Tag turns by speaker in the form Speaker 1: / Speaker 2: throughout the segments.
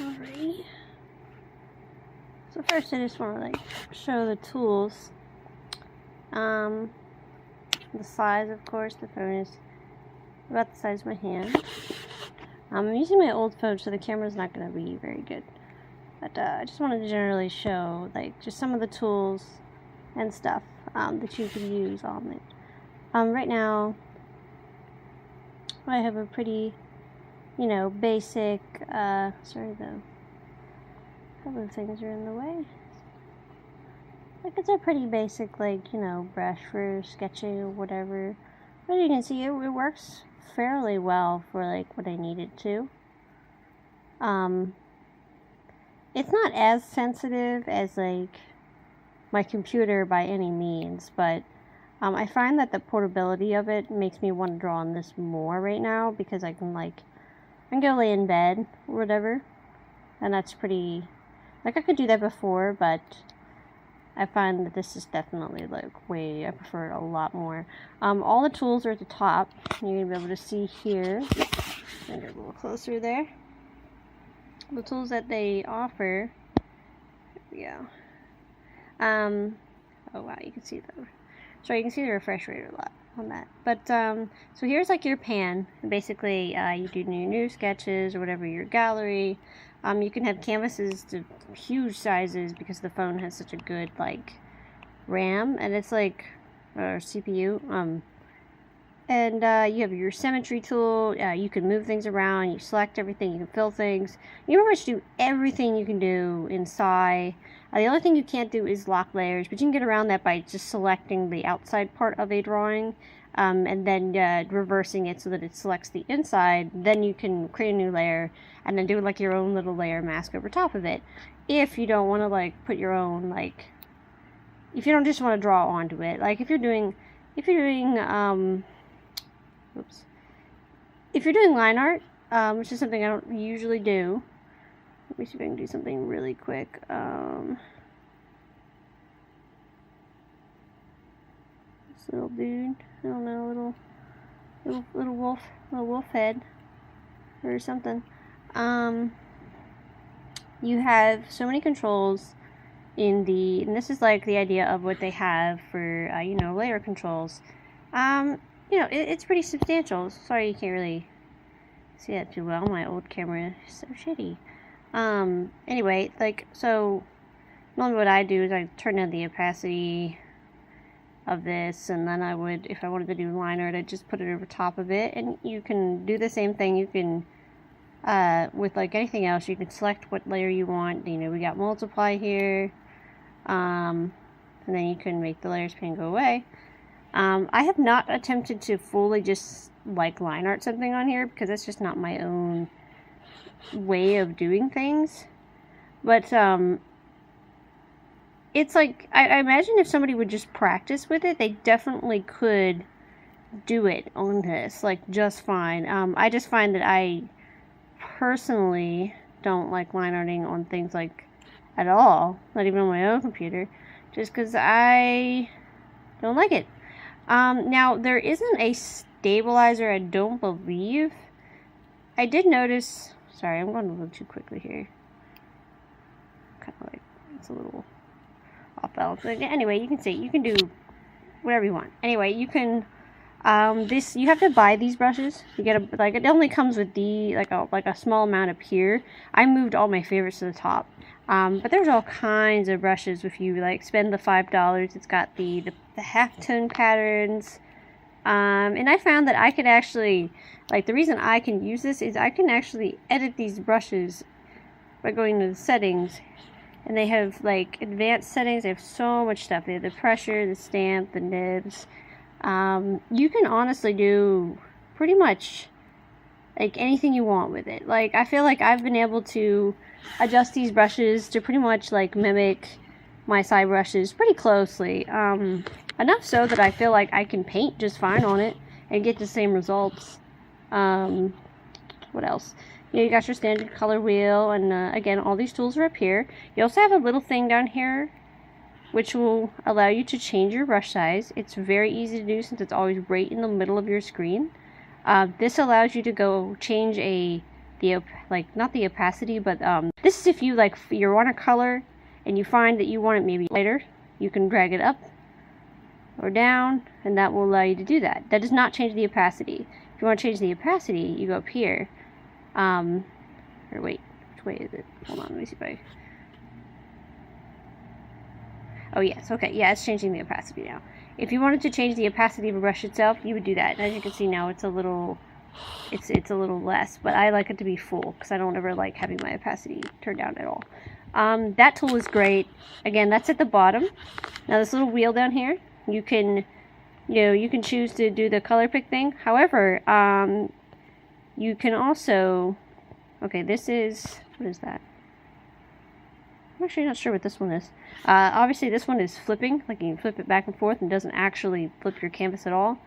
Speaker 1: Alrighty. So first I just want to like show the tools. The size, of course, the phone is about the size of my hand. I'm using my old phone, so the camera's not going to be very good. But I just wanted to generally show like just some of the tools and stuff that you could use on it. Right now I have a pretty, basic, sorry though, a couple of things are in the way. Like it's a pretty basic, brush for sketching or whatever. But you can see it works fairly well for like what I needed to. It's not as sensitive as like my computer by any means, but I find that the portability of it makes me want to draw on this more right now, because I can go lay in bed or whatever, and that's pretty, I could do that before, but I find that this is definitely I prefer it a lot more. All the tools are at the top. You're going to be able to see here. Bring it a little closer there. The tools that they offer. There we go. Oh wow, you can see the, sorry, you can see the refresh rate a lot on that. But so here's like your pan. Basically, you do your new sketches or whatever, your gallery. You can have canvases to huge sizes because the phone has such a good RAM, and it's or CPU. And you have your symmetry tool. You can move things around. You select everything. You can fill things. You pretty much do everything you can do inside. The only thing you can't do is lock layers, but you can get around that by just selecting the outside part of a drawing, and then reversing it so that it selects the inside. Then you can create a new layer and then do your own little layer mask over top of it. If you don't want to put your own if you don't just want to draw onto it, if you're doing line art, which is something I don't usually do. Let me see if I can do something really quick. This little dude, I don't know, little wolf head or something. You have so many controls and this is the idea of what they have for layer controls. It's pretty substantial. Sorry you can't really see that too well. My old camera is so shitty. Anyway, so normally what I do is I turn down the opacity of this, and then I would, if I wanted to do line art, I'd just put it over top of it. And you can do the same thing. You can with anything else, you can select what layer you want. We got multiply here, and then you can make the layers pane go away. I have not attempted to fully just line art something on here, because that's just not my own way of doing things. But it's I imagine if somebody would just practice with it, they definitely could do it on this just fine. I just find that I personally don't like line arting on things at all, not even on my own computer, just because I don't like it. Now there isn't a stabilizer, I don't believe. I did notice, sorry, I'm going a little too quickly here, kind of it's a little off balance. Anyway, you can see, you can do whatever you want. Anyway, you can you have to buy these brushes. You get it only comes with the a small amount up here. I moved all my favorites to the top. But there's all kinds of brushes if you spend the $5. It's got the Halftone Patterns. And I found that I could actually, the reason I can use this is I can actually edit these brushes by going to the settings. And they have advanced settings. They have so much stuff. They have the pressure, the stamp, the nibs. You can honestly do pretty much anything you want with it. I feel I've been able to adjust these brushes to pretty much mimic my side brushes pretty closely. Enough so that I feel I can paint just fine on it and get the same results. What else? You got your standard color wheel, and again, all these tools are up here. You also have a little thing down here which will allow you to change your brush size. It's very easy to do since it's always right in the middle of your screen. This allows you to go change a like, not the opacity, but this is if you like you want a color and you find that you want it maybe lighter, you can drag it up or down, and that will allow you to do that. That does not change the opacity. If you want to change the opacity, you go up here. Or wait, which way is it? Hold on, let me see if I... Oh yes, okay, yeah, it's changing the opacity now. If you wanted to change the opacity of a brush itself, you would do that. And as you can see now, it's a little less, but I like it to be full because I don't ever like having my opacity turned down at all. That tool is great. Again, that's at the bottom. Now this little wheel down here, you can choose to do the color pick thing. However, you can also, okay, this is, what is that? I'm actually not sure what this one is. Obviously this one is flipping, like you can flip it back and forth and doesn't actually flip your canvas at all.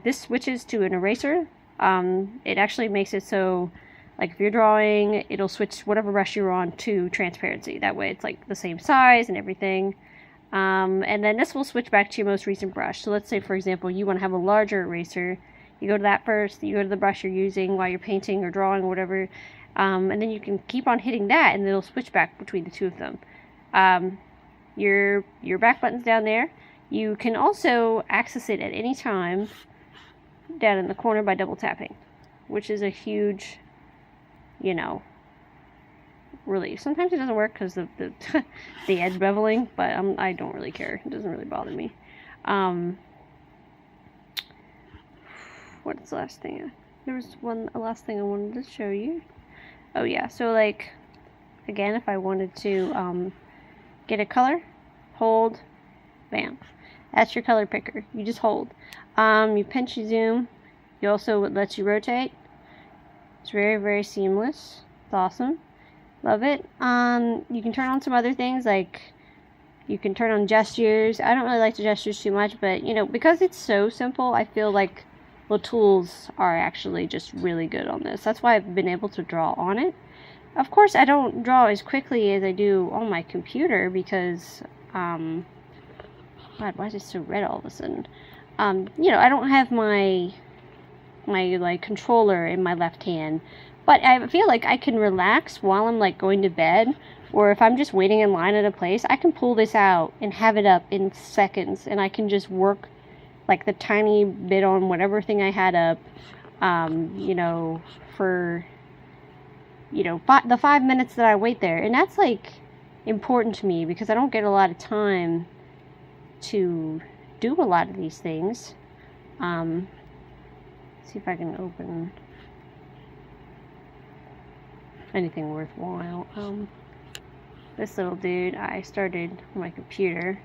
Speaker 1: This switches to an eraser. It actually makes it so, like if you're drawing, it'll switch whatever brush you're on to transparency. That way it's like the same size and everything. And then this will switch back to your most recent brush. So let's say, for example, you want to have a larger eraser. You go to that first, you go to the brush you're using while you're painting or drawing or whatever, and then you can keep on hitting that and it'll switch back between the two of them. Your back button's down there. You can also access it at any time down in the corner by double tapping, which is a huge, relief. Sometimes it doesn't work because of the edge beveling, but I don't really care. It doesn't really bother me. What's the last thing? There was a last thing I wanted to show you. Oh yeah, so like, again, if I wanted to get a color, hold, bam. That's your color picker. You just hold. You pinch, you zoom. You also, it lets you rotate. It's very, very seamless. It's awesome. Love it. You can turn on some other things, like you can turn on gestures. I don't really like the gestures too much, but because it's so simple, I feel like the tools are actually just really good on this. That's why I've been able to draw on it. Of course, I don't draw as quickly as I do on my computer because, God, why is it so red all of a sudden? I don't have my like controller in my left hand, but I feel like I can relax while I'm like going to bed, or if I'm just waiting in line at a place, I can pull this out and have it up in seconds, and I can just work like the tiny bit on whatever thing I had up, for the 5 minutes that I wait there. And that's like important to me because I don't get a lot of time to do a lot of these things. See if I can open anything worthwhile. This little dude I started on my computer,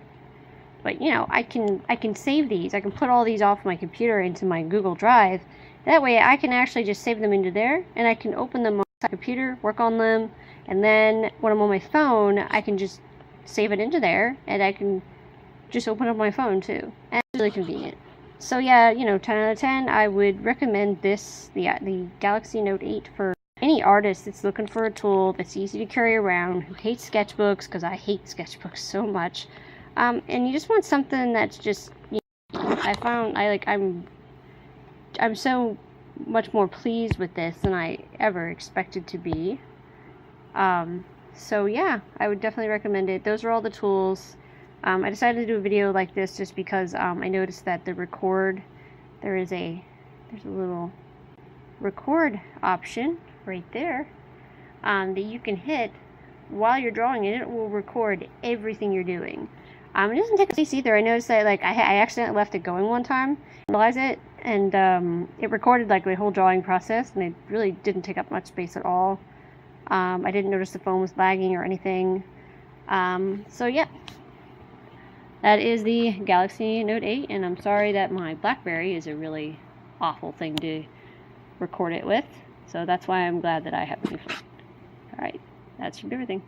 Speaker 1: but I can save these. I can put all these off my computer into my Google Drive. That way I can actually just save them into there, and I can open them on my computer, work on them, and then when I'm on my phone, I can just save it into there, and I can just open up my phone too. And it's really convenient. So yeah, 10 out of 10. I would recommend this, the Galaxy Note 8 for any artist that's looking for a tool that's easy to carry around, who hates sketchbooks, because I hate sketchbooks so much. And you just want something that's just, I'm so much more pleased with this than I ever expected to be. So yeah, I would definitely recommend it. Those are all the tools. I decided to do a video like this just because I noticed that the record, there's a little record option right there that you can hit while you're drawing, and it will record everything you're doing. It doesn't take space either. I noticed that I accidentally left it going one time, realized it, and it recorded like the whole drawing process, and it really didn't take up much space at all. I didn't notice the phone was lagging or anything. So yeah. That is the Galaxy Note 8, and I'm sorry that my BlackBerry is a really awful thing to record it with. So that's why I'm glad that I have a new phone. Alright, that's everything.